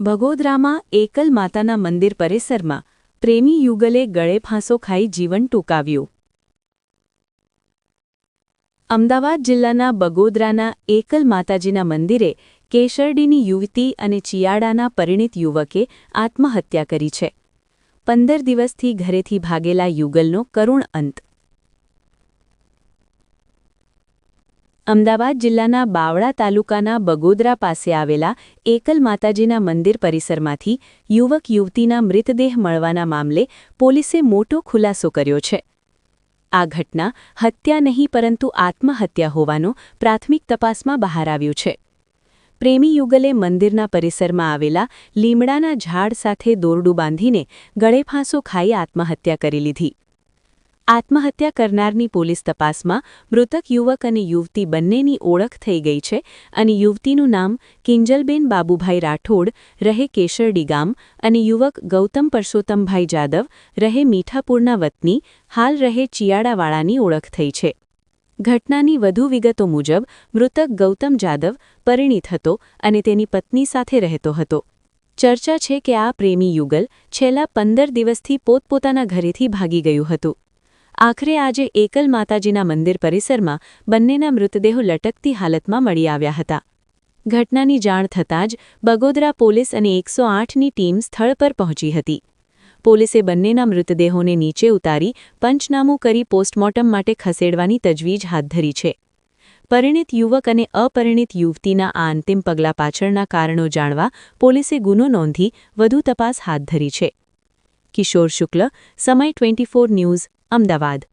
બગોદરામાં એકલ માતાના મંદિર પરિસરમાં પ્રેમી યુગલે ગળે ફાંસો ખાઈ જીવન ટૂંકાવ્યું. અમદાવાદ જિલ્લાના બગોદરાના એકલ માતાજીના મંદિરે કેશરડીની યુવતી અને ચિયાડાના પરિણીત યુવકે આત્મહત્યા કરી છે. 15 દિવસથી ઘરેથી ભાગેલા યુગલનો કરુણ અંત. અમદાવાદ જિલ્લાના બાવળા તાલુકાના બગોદરા પાસે આવેલા એકલ માતાજીના મંદિર પરિસરમાંથી યુવક યુવતીના મૃતદેહ મળવાના મામલે પોલીસે મોટો ખુલાસો કર્યો છે. આ ઘટના હત્યા નહીં પરંતુ આત્મહત્યા હોવાનું પ્રાથમિક તપાસમાં બહાર આવ્યું છે. પ્રેમી યુગલે મંદિરના પરિસરમાં આવેલા લીમડાના ઝાડ સાથે દોરડું બાંધીને ગળે ફાંસો ખાઈ આત્મહત્યા કરી લીધી. આત્મહત્યા કરનારની પોલીસ તપાસમાં મૃતક યુવક અને યુવતી બંનેની ઓળખ થઈ ગઈ છે અને યુવતીનું નામ કિંજલબેન બાબુભાઈ રાઠોડ રહે કેશરડી ગામ અને યુવક ગૌતમ પરસોત્તમભાઈ જાદવ રહે મીઠાપુરના વતની હાલ રહે ચિયાડાવાળાની ઓળખ થઈ છે. ઘટનાની વધુ વિગતો મુજબ મૃતક ગૌતમ જાદવ પરિણીત હતો અને તેની પત્ની સાથે રહેતો હતો. ચર્ચા છે કે આ પ્રેમી યુગલ છેલ્લા 15 દિવસથી પોતપોતાના ઘરેથી ભાગી ગયું હતું. આખરે આજે એકલ માતાજીના મંદિર પરિસરમાં બંનેના મૃતદેહો લટકતી હાલતમાં મળી આવ્યા હતા. ઘટનાની જાણ થતાં જ બગોદરા પોલીસ અને 108ની ટીમ સ્થળ પર પહોંચી હતી. પોલીસે બંનેના મૃતદેહોને નીચે ઉતારી પંચનામું કરી પોસ્ટમોર્ટમ માટે ખસેડવાની તજવીજ હાથ ધરી છે. પરિણીત યુવક અને અપરિણીત યુવતીના આ અંતિમ પગલા પાછળના કારણો જાણવા પોલીસે ગુનો નોંધી વધુ તપાસ હાથ ધરી છે. કિશોર શુક્લ, સમય 24 ન્યૂઝ, અમદાવાદ.